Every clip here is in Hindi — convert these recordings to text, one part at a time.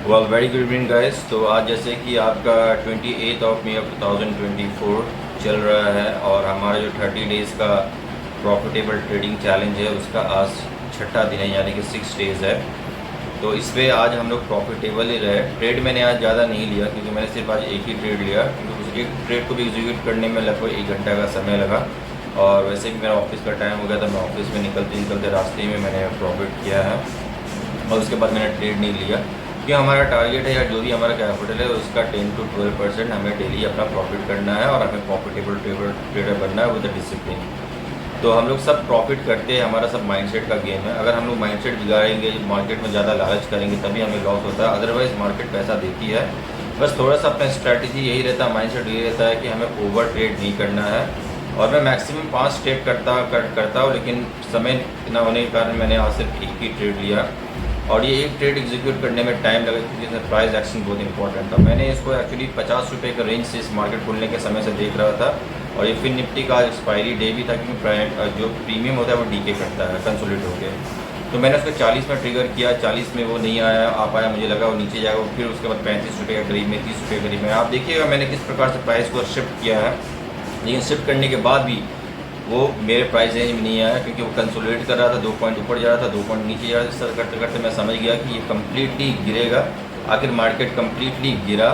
Very good evening guys. तो आज जैसे कि आपका 28 ऑफ मई ऑफ 2024 चल रहा है और हमारा जो 30 डेज़ का प्रॉफिटेबल ट्रेडिंग चैलेंज है उसका आज छठा दिन है, यानी कि 6 डेज़ है। तो इस पे आज हम लोग प्रॉफिटेबल ही रहे। ट्रेड मैंने आज ज़्यादा नहीं लिया क्योंकि मैंने सिर्फ आज एक ही ट्रेड लिया, क्योंकि उस एक ट्रेड को भी एग्जीक्यूट करने में लगभग 1 घंटा का समय लगा और वैसे भी मेरा ऑफिस का टाइम हो गया था। मैं ऑफिस में निकलते निकलते रास्ते में मैंने प्रॉफिट किया है और उसके बाद मैंने ट्रेड नहीं लिया, क्योंकि हमारा टारगेट है या जो भी हमारा कैपिटल है उसका 10 to 12% हमें डेली अपना प्रॉफिट करना है और हमें प्रॉफिटेबल ट्रेडर बनना है विद डिसिप्लिन। तो हम लोग सब प्रॉफिट करते हैं, हमारा सब माइंडसेट का गेम है। अगर हम लोग माइंडसेट बिगाड़ेंगे, मार्केट में ज़्यादा लालच करेंगे, तभी हमें लॉस होता है। अदरवाइज़ मार्केट पैसा देती है। बस थोड़ा सा अपना स्ट्रैटेजी यही रहता है, माइंडसेट यही रहता है कि हमें ओवर ट्रेड नहीं करना है। और मैं मैक्सिमम 5 स्टेप करता हूँ, लेकिन समय न होने के कारण मैंने आज सिर्फ एक ही ट्रेड लिया और ये एक ट्रेड एग्जीक्यूट करने में टाइम लगा क्योंकि इसमें प्राइस एक्शन बहुत इंपॉर्टेंट था। मैंने इसको एक्चुअली 50 रुपये का रेंज से इस मार्केट खुलने के समय से देख रहा था और ये फिर निफ्टी का एक्सपायरी डे भी था, क्योंकि जो प्रीमियम होता है वो डीके करता है कंसोलिडेट होकर। तो मैंने उसको 40 में ट्रिगर किया, 40 में वो नहीं आ पाया, मुझे लगा वो नीचे जाएगा। फिर उसके बाद 35 रुपये के करीब में, 30 रुपये के करीब में। आप देखिएगा मैंने किस प्रकार से प्राइस को शिफ्ट किया है, लेकिन शिफ्ट करने के बाद भी वो मेरे प्राइस रेंज में नहीं आया क्योंकि वो कंसोलिडेट कर रहा था। 2 पॉइंट ऊपर जा रहा था, 2 पॉइंट नीचे जा रहा था। सर करते करते मैं समझ गया कि ये कम्प्लीटली गिरेगा। आखिर मार्केट कम्प्लीटली गिरा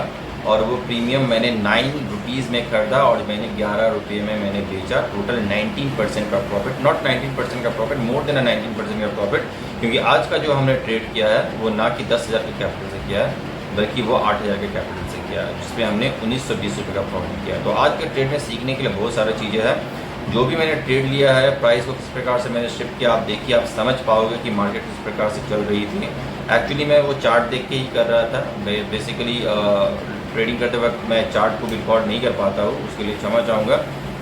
और वो प्रीमियम मैंने 9 रुपीज़ में खरीदा और मैंने 11 रुपये में मैंने बेचा। टोटल 19% का प्रॉफिट, नॉट 19% का प्रॉफिट, मोर देन 19% का प्रॉफिट। क्योंकि आज का जो हमने ट्रेड किया है वो ना कि 10,000 के कैपिटल से किया है, बल्कि वो 8,000 के कैपिटल से किया है, जिसमें हमने 1920 रुपये का प्रॉफिट किया। तो आज के ट्रेड में सीखने के लिए बहुत सारी चीज़ें हैं। जो भी मैंने ट्रेड लिया है, प्राइस को किस प्रकार से मैंने शिफ्ट किया, आप देखिए, आप समझ पाओगे कि मार्केट किस प्रकार से चल रही थी। एक्चुअली मैं वो चार्ट देख के ही कर रहा था। बेसिकली ट्रेडिंग करते वक्त मैं चार्ट को भी रिकॉर्ड नहीं कर पाता हूँ, उसके लिए क्षमा चाहूँगा।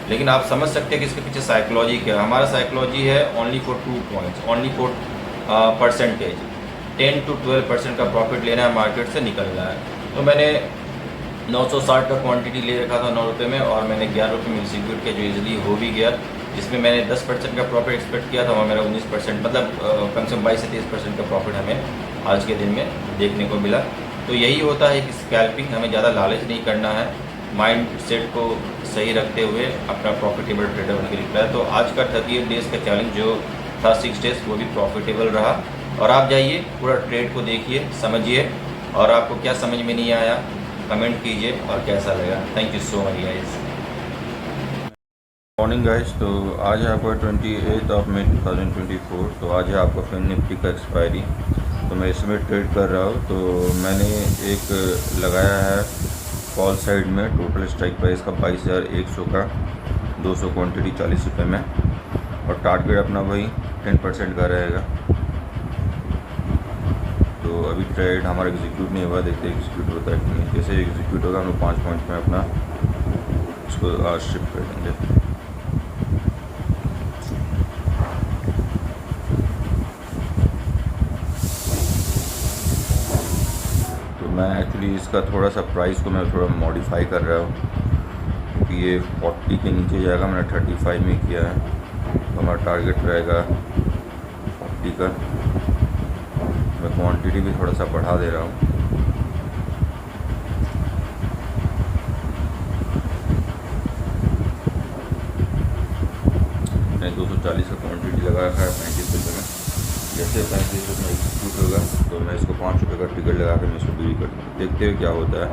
लेकिन आप समझ सकते हैं कि इसके पीछे साइकोलॉजी क्या है। हमारा साइकोलॉजी है only for 2 points, only for percentage. 10 to 12% का प्रॉफिट लेना है, मार्केट से निकलना है। तो मैंने 960 का क्वांटिटी ले रखा था 9 रुपये में और मैंने 11 रुपये में एग्जीक्यूट किया, जो इजीली हो भी गया। जिसमें मैंने 10% का प्रॉफिट एक्सपेक्ट किया था, वहाँ मेरा 19%, मतलब कम से कम 22 से 23% का प्रॉफिट हमें आज के दिन में देखने को मिला। तो यही होता है कि स्कैल्पिंग, हमें ज़्यादा लालच नहीं करना है, माइंड सेट को सही रखते हुए अपना प्रॉफिटेबल ट्रेडर बनने के लिए। तो आज का 38 डेज़ का चैलेंज जो था 6 डेज़, वो भी प्रॉफिटेबल रहा। और आप जाइए, पूरा ट्रेड को देखिए, समझिए, और आपको क्या समझ में नहीं आया कमेंट कीजिए और कैसा लगा। Thank you so much guys. Morning guys. तो आज है आपका 28 ऑफ मई 2024। तो आज है आपका फिन निफ्टी का एक्सपायरी। तो मैं इसमें ट्रेड कर रहा हूँ। तो मैंने एक लगाया है कॉल साइड में, टोटल स्ट्राइक प्राइस का 22,100 का, 200 क्वांटिटी 40 रुपये में, और टारगेट अपना वही 10% का रहेगा। तो अभी ट्रेड हमारा एग्जीक्यूट नहीं हुआ, देखते एग्जीक्यूट होता है कि नहीं। जैसे एग्जीक्यूट होगा हम लोग 5 पॉइंट में अपना इसको आज शिफ्ट कर देंगे। तो मैं एक्चुअली इसका थोड़ा सा प्राइस को मैं थोड़ा मॉडिफाई कर रहा हूँ, क्योंकि ये 40 के नीचे जाएगा। मैंने 35 में किया है, तो हमारा टारगेट रहेगा 40 का। मैं क्वांटिटी भी थोड़ा सा बढ़ा दे रहा हूँ। मैंने 240 का क्वांटिटी लगा रखा है 35 रुपये में। जैसे 35 रुपये में एग्जीक्यूट होगा तो मैं इसको 5 रुपये का ट्रिगर लगा कर मैं इसको बिल कर दूँ, देखते हुए क्या होता है।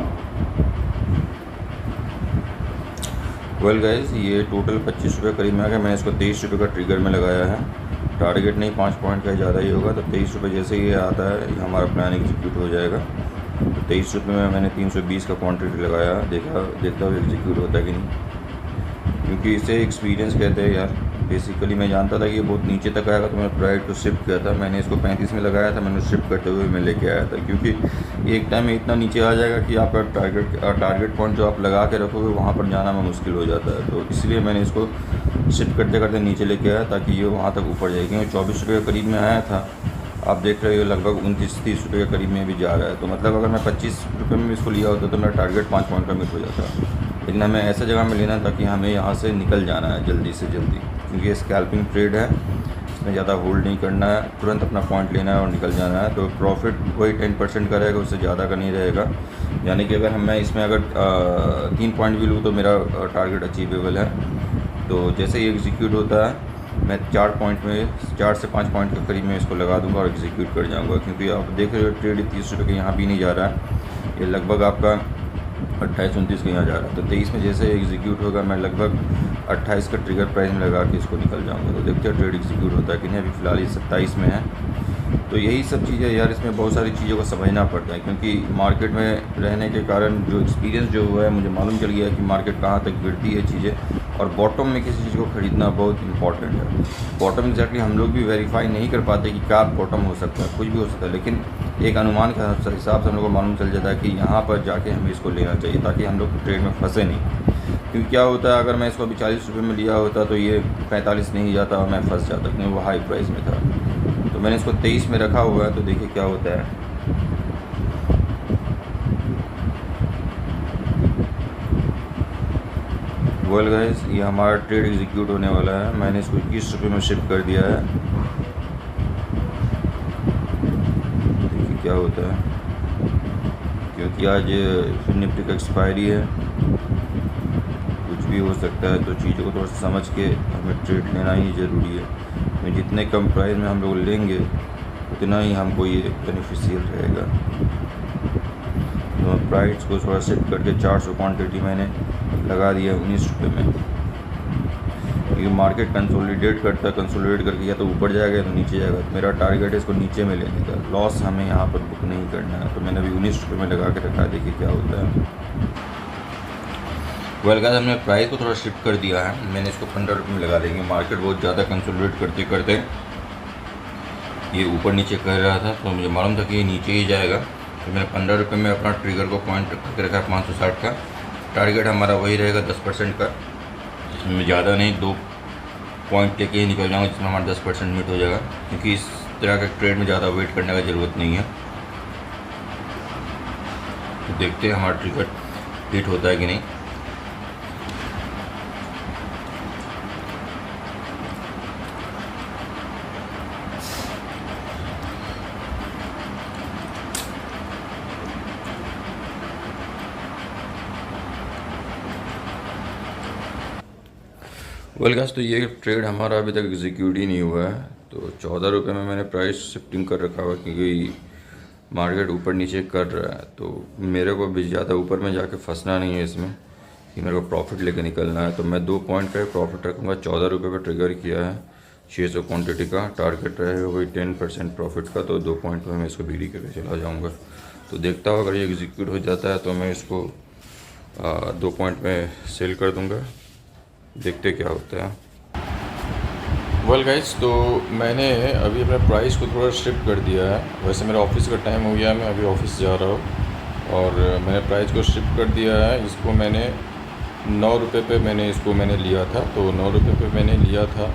वेल गाइस, ये टोटल 25 रुपये करीब में आ गया। मैंने इसको 23 रुपये का ट्रिगर में लगाया है। टारगेट नहीं 5 पॉइंट का ज़्यादा ही होगा। तो 23 रुपये जैसे ये आता है, हमारा प्लान एग्जीक्यूट हो जाएगा। तो 23 रुपये में मैंने 320 का क्वांटिटी लगाया, देखता हुआ एग्जीक्यूट होता है कि नहीं, क्योंकि इसे एक्सपीरियंस कहते हैं यार। बेसिकली मैं जानता था कि ये बहुत नीचे तक आएगा, तो मैंने प्राइस को शिफ्ट किया था। मैंने इसको 35 में लगाया था, मैंने शिफ्ट करते हुए मैं लेके आया था, क्योंकि एक टाइम में इतना नीचे आ जाएगा कि आपका टारगेट पॉइंट जो आप लगा के रखोगे वहाँ पर जाना में मुश्किल हो जाता है। तो इसलिए मैंने इसको शिफ्ट करते करते नीचे लेके आया, ताकि ये वहाँ तक ऊपर जाए। क्योंकि 24 रुपये के करीब में आया था, आप देख रहे हो लगभग 29-30 रुपये के करीब में भी जा रहा है। तो मतलब अगर मैं 25 रुपये में इसको लिया होता तो मेरा टारगेट 5 पॉइंट का मिट हो जाता। लेकिन हमें ऐसा जगह में लेना ताकि हमें यहाँ से निकल जाना है जल्दी से जल्दी, क्योंकि ये स्कैल्पिंग ट्रेड है। इसमें ज़्यादा होल्ड नहीं करना है, तुरंत अपना पॉइंट लेना है और निकल जाना है। तो प्रॉफिट वही 10% का रहेगा, उससे ज़्यादा का नहीं रहेगा। यानी कि अगर मैं इसमें अगर 3 पॉइंट भी लूँ तो मेरा टारगेट अचीवेबल है। तो जैसे ही एग्जीक्यूट होता है मैं 4 से 5 पॉइंट के करीब में इसको लगा दूंगा और एग्जीक्यूट कर जाऊंगा, क्योंकि आप देख रहे हो ट्रेड 30 रुपये के यहाँ भी नहीं जा रहा है, ये लगभग आपका 28-29 के यहाँ जा रहा है। तो 23 में जैसे एग्जीक्यूट होगा मैं लगभग 28 का ट्रिगर प्राइस में लगा के इसको निकल जाऊंगा। तो देखते हैं ट्रेड एग्जीक्यूट होता है कि नहीं। अभी फ़िलहाल ये 27 में है। तो यही सब चीज़ें यार, इसमें बहुत सारी चीज़ों को समझना पड़ता है, क्योंकि मार्केट में रहने के कारण जो एक्सपीरियंस जो हुआ है, मुझे मालूम चल गया है कि मार्केट कहाँ तक गिरती है चीज़ें, और बॉटम में किसी चीज़ को ख़रीदना बहुत इंपॉर्टेंट है। बॉटम एग्जैक्टली हम लोग भी वेरीफाई नहीं कर पाते कि क्या बॉटम हो सकता है, कुछ भी हो सकता है, लेकिन एक अनुमान के हिसाब से हम लोग को मालूम चल जाता है कि यहाँ पर जाके हमें इसको लेना चाहिए, ताकि हम लोग ट्रेड में फंसे नहीं। क्योंकि क्या होता है, अगर मैं इसको अभी 40 रुपये में लिया होता तो ये 45 नहीं जाता और मैं फंस जाता, क्योंकि वो हाई प्राइस में था। तो मैंने इसको 23 में रखा हुआ है। तो देखिए क्या होता है। वेल गाइस, ये हमारा ट्रेड एग्जीक्यूट होने वाला है। मैंने इसको 21 रुपये में शिफ्ट कर दिया है। देखिए क्या होता है, क्योंकि आज निफ्टी का एक्सपायरी है, कुछ भी हो सकता है। तो चीज़ों को थोड़ा सा समझ के हमें ट्रेड लेना ही ज़रूरी है। जितने कम प्राइस में हम लोग लेंगे उतना ही हमको ये बेनिफिशियल रहेगा। तो प्राइस को थोड़ा शिफ्ट करके 400 क्वांटिटी मैंने लगा दिया 19 रुपये में। ये मार्केट कंसोलिडेट करता है, कंसोलिडेट करके या तो ऊपर जाएगा या तो नीचे जाएगा। तो मेरा टारगेट है इसको नीचे में लेने का, लॉस हमें यहाँ पर बुक नहीं करना है। तो मैंने अभी 19 रुपये में लगा के रखा है, देखिए क्या होता है। वेल गाइस, हमने प्राइस को थोड़ा शिफ्ट कर दिया है। मैंने इसको 15 रुपये में लगा देंगे। मार्केट बहुत ज़्यादा कंसोलिडेट करते करते ये ऊपर नीचे कर रहा था, तो मुझे मालूम था कि ये नीचे ही जाएगा। तो मैंने 15 रुपये में अपना ट्रिगर को पॉइंट रख के रखा है 560 का। टारगेट हमारा वही रहेगा 10% का, जिसमें ज़्यादा नहीं 2 पॉइंट लेके ही निकल जाऊँगा, जिसमें हमारा 10% मीट हो जाएगा, क्योंकि इस तरह का ट्रेड में ज़्यादा वेट करने का ज़रूरत नहीं है। तो देखते हैं हमारा ट्रिगर हिट होता है कि नहीं। वेल गाइस, तो ये ट्रेड हमारा अभी तक एग्जीक्यूट ही नहीं हुआ है। तो 14 रुपये में मैंने प्राइस शिफ्टिंग कर रखा हुआ, क्योंकि मार्केट ऊपर नीचे कर रहा है। तो मेरे को भी ज़्यादा ऊपर में जाके फंसना नहीं है इसमें, कि मेरे को प्रॉफिट लेके निकलना है। तो मैं 2 पॉइंट का प्रॉफिट रखूँगा। 14 रुपये का ट्रिगर किया है, 600 क्वान्टिटी का टारगेट रहेगा वही 10% प्रॉफिट का। तो 2 पॉइंट पर मैं इसको बीडी करके चला जाऊँगा। तो देखता हूँ, अगर ये एग्जीक्यूट हो जाता है तो मैं इसको 2 पॉइंट में सेल कर दूँगा। देखते क्या होता है। वेल गाइस, तो मैंने अभी अपने प्राइस को थोड़ा शिफ्ट कर दिया है। वैसे मेरा ऑफिस का टाइम हो गया है, मैं अभी ऑफिस जा रहा हूँ, और मैंने प्राइस को शिफ्ट कर दिया है। इसको मैंने 9 रुपये पे मैंने लिया था। तो 9 रुपये पे मैंने लिया था,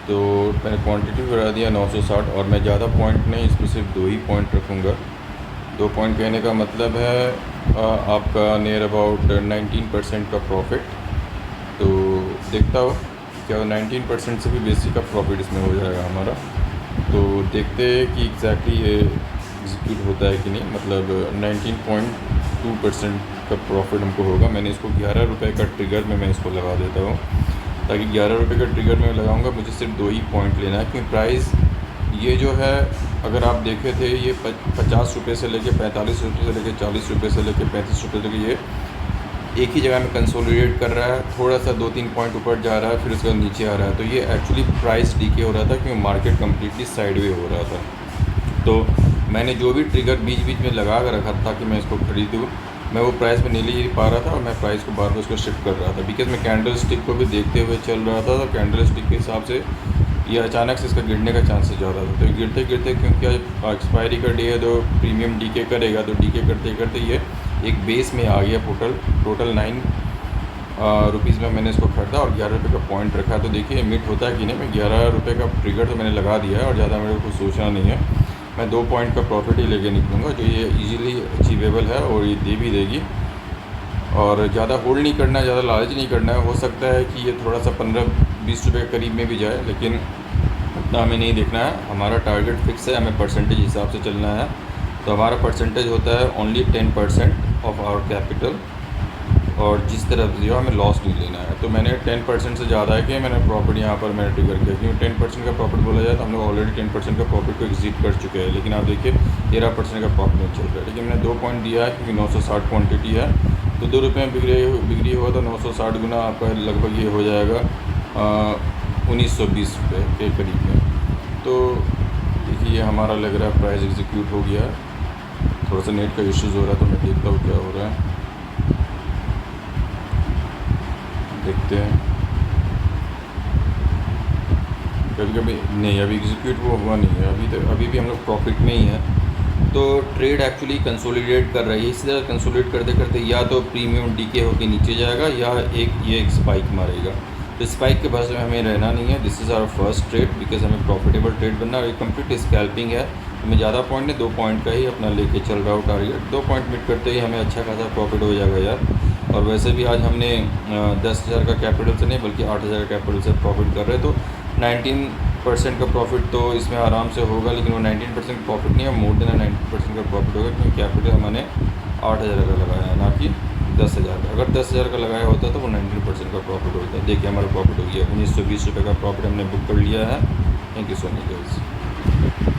तो मैंने क्वांटिटी बढ़ा दिया 960, और मैं ज़्यादा पॉइंट नहीं, इसमें सिर्फ 2 ही पॉइंट रखूँगा। 2 पॉइंट कहने का मतलब है आपका नियर अबाउट 19% का प्रॉफिट। तो देखता हो क्या 19% से भी बेसिक का प्रॉफिट इसमें हो जाएगा हमारा। तो देखते हैं कि एग्जैक्टली ये एग्जीक्यूट होता है कि नहीं। मतलब 19.2% का प्रॉफिट हमको होगा। मैंने इसको 11 रुपये का ट्रिगर में मैं इसको लगा देता हूँ, ताकि 11 रुपये का ट्रिगर में लगाऊंगा। मुझे सिर्फ 2 ही पॉइंट लेना है, क्योंकि प्राइस ये जो है, अगर आप देखे थे, ये 50 रुपये से लेके 45 रुपये से लेके 40 रुपये से लेके 35 रुपये तक ये एक ही जगह में कंसोलिडेट कर रहा है। थोड़ा सा 2-3 पॉइंट ऊपर जा रहा है, फिर उसके बाद नीचे आ रहा है। तो ये एक्चुअली प्राइस डीके हो रहा था, क्योंकि मार्केट कम्प्लीटली साइडवे हो रहा था। तो मैंने जो भी ट्रिगर बीच बीच में लगा कर रखा था कि मैं इसको खरीदूँ, मैं वो प्राइस में नहीं ले पा रहा था, और मैं प्राइस को बार बार उसको शिफ्ट कर रहा था, बिकॉज मैं कैंडल स्टिक को भी देखते हुए चल रहा था। तो कैंडल स्टिक के हिसाब से ये अचानक से इसका गिरने का चांसेस ज़्यादा था। तो गिरते गिरते, क्योंकि आज एक्सपायरी का डे है, तो प्रीमियम डीके करेगा। तो डीके करते करते ये एक बेस में आ गया। टोटल 9 रुपीज़ में मैंने इसको खरीदा और 11 रुपये का पॉइंट रखा। तो देखिए मिट होता है कि नहीं। मैं 11 रुपये का ट्रिगर तो मैंने लगा दिया है, और ज़्यादा मेरे को सोचना नहीं है। मैं 2 पॉइंट का प्रॉफिट ही लेके निकलूँगा, जो ये इजीली अचीवेबल है, और ये दे भी देगी। और ज़्यादा होल्ड नहीं करना है, ज़्यादा लालच नहीं करना है। हो सकता है कि ये थोड़ा सा 15-20 रुपये के करीब में भी जाए, लेकिन इतना हमें नहीं देखना है, हमारा टारगेट फिक्स है, हमें परसेंटेज हिसाब से चलना है। तो हमारा परसेंटेज होता है ओनली 10% ऑफ आवर कैपिटल, और जिस तरफ जो हमें लॉस नहीं लेना है। तो मैंने 10% से ज़्यादा है कि मैंने प्रॉफिट यहाँ पर मैंने ट्रिगर किया, क्योंकि 10% का प्रॉफिट बोला जाए तो हम लोग ऑलरेडी 10% का प्रॉफिट को एग्जिट कर चुके हैं। लेकिन आप देखिए 13% का प्रॉफिट में चल रहा है। लेकिन मैंने 2 पॉइंट दिया है क्योंकि 960 क्वान्टिटी है, तो 2 रुपये में बिक्री होगा तो 960 गुना आपका लगभग ये हो जाएगा 1920 रुपये के करीब में। तो देखिए हमारा लग रहा है प्राइस एग्जीक्यूट हो गया है। थोड़ा सा नेट का इश्यूज़ हो रहा है तो मैं देखता हूँ क्या हो रहा है, देखते हैं। कभी कभी नहीं, अभी एग्जीक्यूट वो हुआ नहीं है, अभी भी हम लोग प्रॉफिट में ही है। तो ट्रेड एक्चुअली कंसोलिडेट कर रही है। इसी तरह कंसोलिडेट करते करते या तो प्रीमियम डीके होकर नीचे जाएगा या एक स्पाइक मारेगा। तो स्पाइक के बस में हमें रहना नहीं है। This is our first trade, because हमें प्रॉफिटेबल ट्रेड बनना है। और ये कंप्लीट स्कैल्पिंग है, हमें ज़्यादा पॉइंट नहीं, 2 पॉइंट का ही अपना लेके चल रहा हूँ टारगेट। 2 पॉइंट मिट करते ही हमें अच्छा खासा प्रॉफिट हो जाएगा यार। और वैसे भी आज हमने 10,000 का कैपिटल से नहीं बल्कि 8,000 का कैपिटल से प्रॉफिट कर रहे हैं। तो 19% का प्रॉफिट तो इसमें आराम से होगा, लेकिन वो 19% प्रॉफिट नहीं है, मोर देन 90% का प्रॉफिट होगा, क्योंकि कैपिटल हमने 8,000 का लगाया है, ना कि 10,000 का। अगर 10,000 का लगाया होता तो वो 19% का प्रॉफिट होता। देखिए हमारा प्रॉफिट हो गया 1920 रुपये का प्रॉफिट हमने बुक कर लिया है। Thank you so much guys.